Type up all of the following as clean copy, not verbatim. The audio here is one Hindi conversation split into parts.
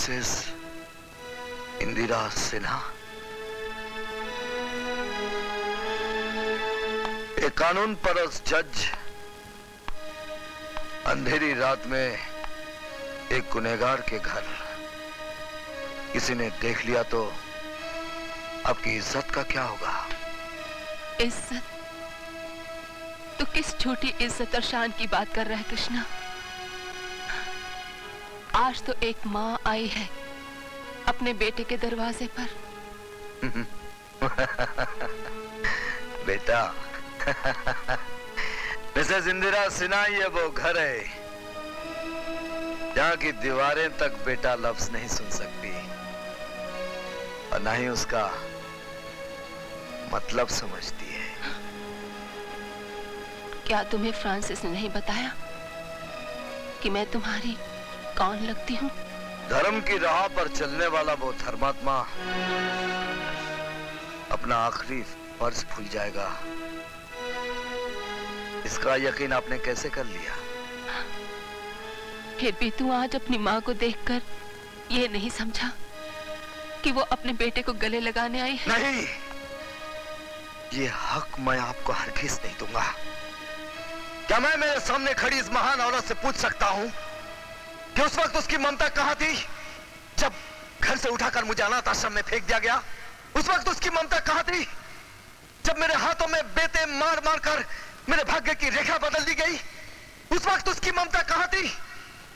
मिसेस इंदिरा सिन्हा, एक कानून परस्त जज अंधेरी रात में एक गुनहगार के घर किसी ने देख लिया तो आपकी इज्जत का क्या होगा? इज्जत? तो किस छोटी इज्जत और शान की बात कर रहा है कृष्णा? आज तो एक माँ आई है अपने बेटे के दरवाजे पर। बेटा, मिसेस इंदिरा सिन्हा, ये वो घर है जहाँ की दीवारें तक बेटा लफ्ज नहीं सुन सकती और ना ही उसका मतलब समझती है। क्या तुम्हें फ्रांसिस ने नहीं बताया कि मैं तुम्हारी कौन लगती हूँ? धर्म की राह पर चलने वाला वो धर्मात्मा अपना आखिरी फर्ज भूल जाएगा, इसका यकीन आपने कैसे कर लिया? फिर भी तू आज अपनी माँ को देखकर ये नहीं समझा कि वो अपने बेटे को गले लगाने आई है? नहीं, ये हक मैं आपको हरगिज नहीं दूंगा। क्या मैं मेरे सामने खड़ी इस महान औरत से पूछ सकता हूं कि उस वक्त उसकी ममता कहां थी जब घर से उठाकर मुझे अनाथ आश्रम में फेंक दिया गया? उस वक्त उसकी ममता कहां थी जब मेरे हाथों में बेटे मार मार कर मेरे भाग्य की रेखा बदल दी गई? उस वक्त उसकी ममता कहां थी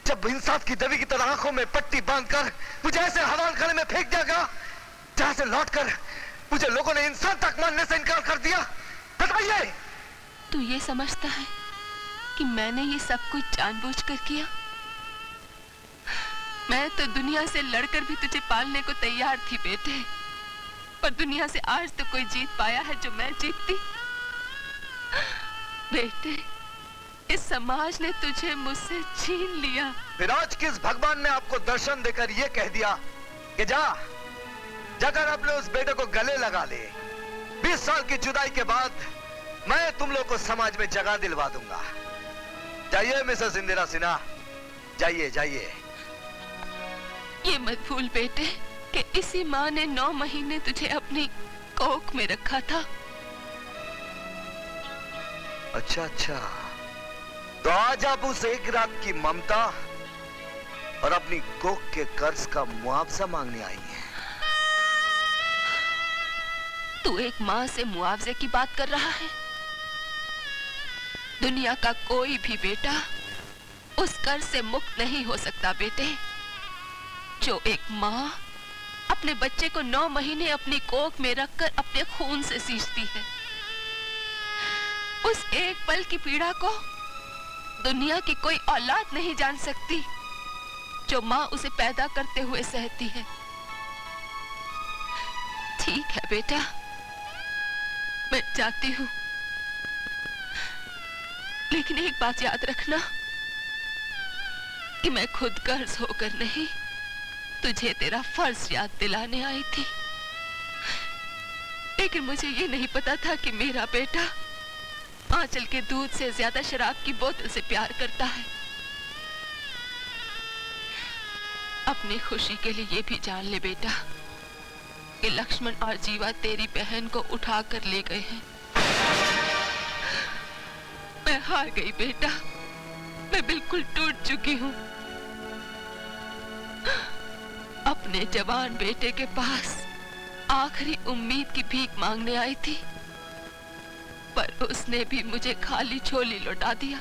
जब इंसाफ की देवी की तरह आंखों में पट्टी बांधकर मुझे ऐसे हवाल खाने में फेंक दिया गया जहां से लौटकर मुझे लोगों ने इंसान तक मानने से इनकार कर दिया? बताइए। तू ये समझता है कि मैंने ये सब कुछ जानबूझकर किया? मैं तो दुनिया से लड़कर भी तुझे पालने को तैयार थी बेटे, पर दुनिया से आज तो कोई जीत पाया है जो मैं जीतती। बेटे, इस समाज ने तुझे मुझसे छीन लिया। फिर आज किस भगवान ने आपको दर्शन देकर यह कह दिया कि जाकर अपने उस बेटे को गले लगा ले? 20 साल की जुदाई के बाद मैं तुम लोग को समाज में जगह दिलवा दूंगा। जाइए मिसेस इंदिरा सिन्हा, जाइए जाइए। ये मत भूल बेटे कि इसी माँ ने 9 महीने तुझे अपनी कोख में रखा था। अच्छा अच्छा, तो आज आप उस एक रात की ममता और अपनी कोख के कर्ज का मुआवजा मांगने आई हैं। तू एक माँ से मुआवजे की बात कर रहा है? दुनिया का कोई भी बेटा उस कर्ज से मुक्त नहीं हो सकता बेटे, जो एक माँ अपने बच्चे को 9 महीने अपनी कोख में रखकर अपने खून से सींचती है। उस एक पल की पीड़ा को दुनिया की कोई औलाद नहीं जान सकती जो माँ उसे पैदा करते हुए सहती है। ठीक है बेटा, मैं जाती हूँ, लेकिन एक बात याद रखना कि मैं खुद कर्ज होकर नहीं, तुझे तेरा फर्ज याद दिलाने आई थी। लेकिन मुझे ये नहीं पता था कि मेरा बेटा आंचल के दूध से ज्यादा शराब की बोतल से प्यार करता है। अपनी खुशी के लिए ये भी जान ले बेटा कि लक्ष्मण और जीवा तेरी बहन को उठा कर ले गए हैं। मैं हार गई बेटा, मैं बिल्कुल टूट चुकी हूँ। अपने जवान बेटे के पास आखिरी उम्मीद की भीख मांगने आई थी, पर उसने भी मुझे खाली झोली लौटा दिया।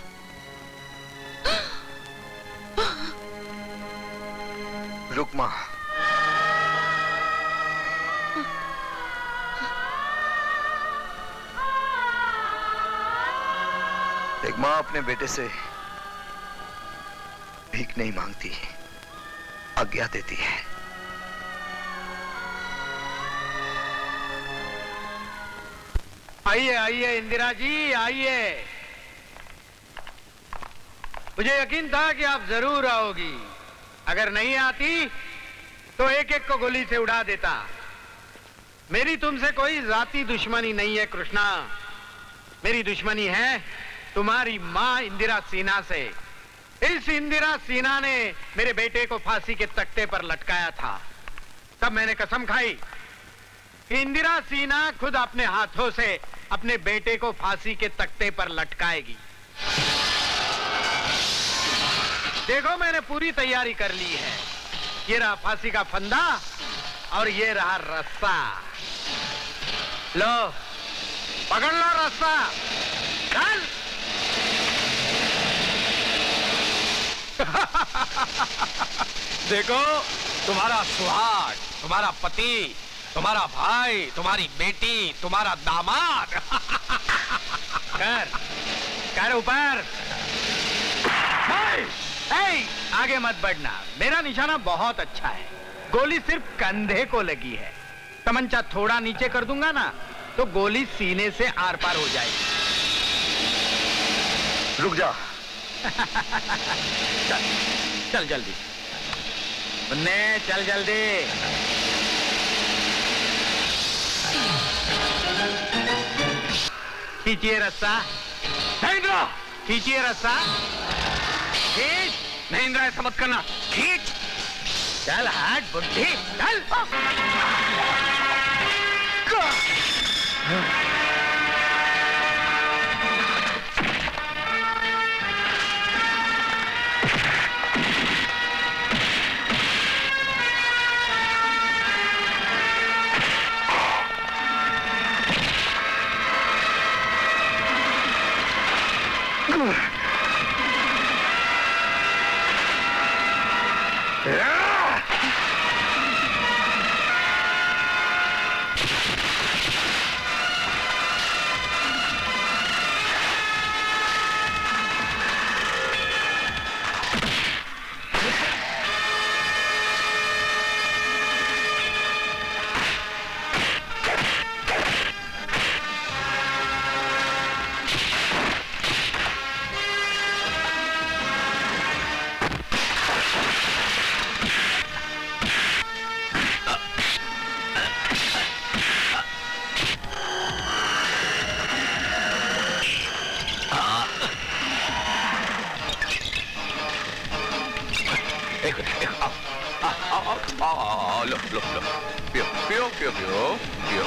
रुक मां, एक मां अपने बेटे से भीख नहीं मांगती, आज्ञा देती है। आइए आइए इंदिरा जी, आइए। मुझे यकीन था कि आप जरूर आओगी। अगर नहीं आती तो एक एक को गोली से उड़ा देता। मेरी तुमसे कोई जाती दुश्मनी नहीं है कृष्णा, मेरी दुश्मनी है तुम्हारी मां इंदिरा सिन्हा से। इस इंदिरा सिन्हा ने मेरे बेटे को फांसी के तख्ते पर लटकाया था, तब मैंने कसम खाई कि इंदिरा सिन्हा खुद अपने हाथों से अपने बेटे को फांसी के तख्ते पर लटकाएगी। देखो, मैंने पूरी तैयारी कर ली है। ये रहा फांसी का फंदा और ये रहा रस्सा। लो, पकड़ लो रस्सा। चल। देखो, तुम्हारा सुहाग, तुम्हारा पति, तुम्हारा भाई, तुम्हारी बेटी, तुम्हारा दामाद। कर ऊपर। आगे मत बढ़ना, मेरा निशाना बहुत अच्छा है। गोली सिर्फ कंधे को लगी है। तमंचा थोड़ा नीचे कर दूंगा ना, तो गोली सीने से आर पार हो जाएगी। रुक जा। चल चल जल्दी, मुन्ने चल जल्दी। खींचिए रस्सा। महेंद्र, खींचिए रस्सा। खींच। महेंद्र, ऐसा मत करना। खींच। चल हट बुड्ढी, चल। लो लो लो, पियो पियो पियो पियो पियो।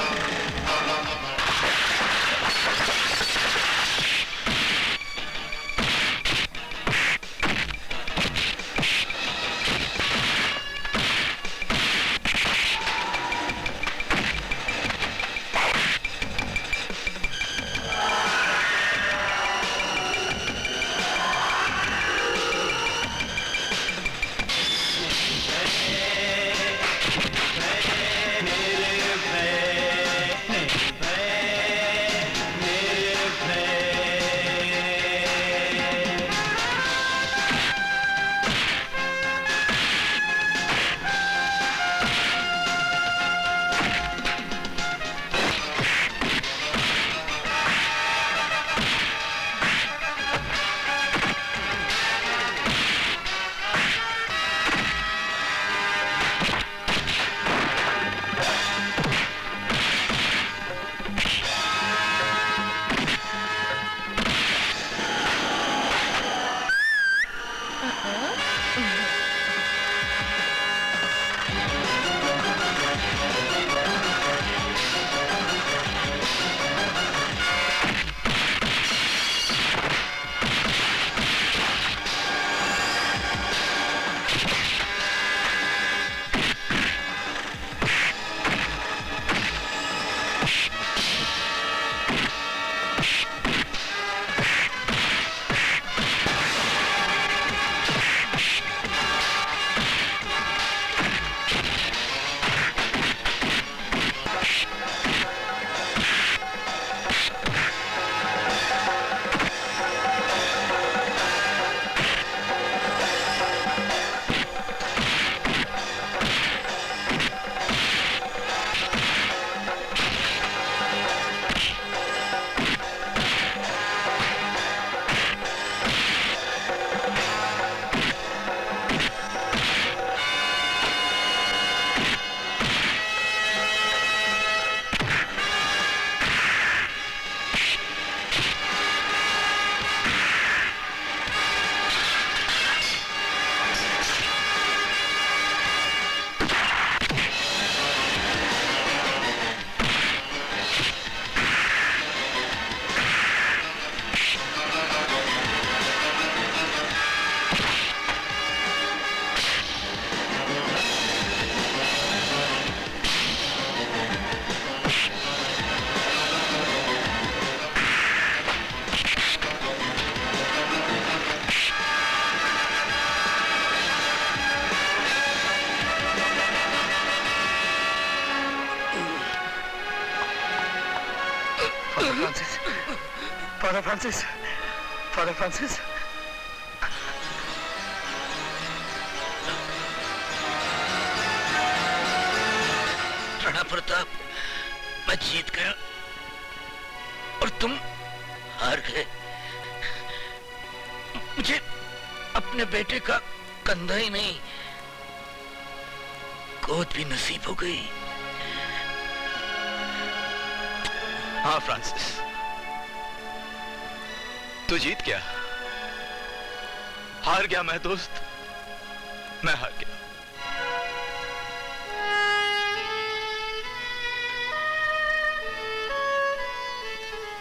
Father Francis, father Francis, father Francis. Rana Pratap, मैं जीत गया और तुम हार गए। मुझे अपने बेटे का कंधा ही नहीं, गोद भी नसीब हो गई। हाँ फ्रांसिस, तू जीत गया। हार गया मैं दोस्त, मैं हार गया।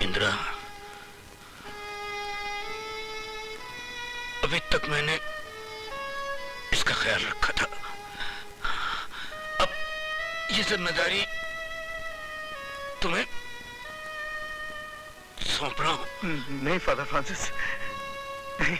इंदिरा, अभी तक मैंने इसका ख्याल रखा था, अब ये जिम्मेदारी तुम्हें सौंप रहा हूं। नहीं फादर फ्रांसिस, नहीं।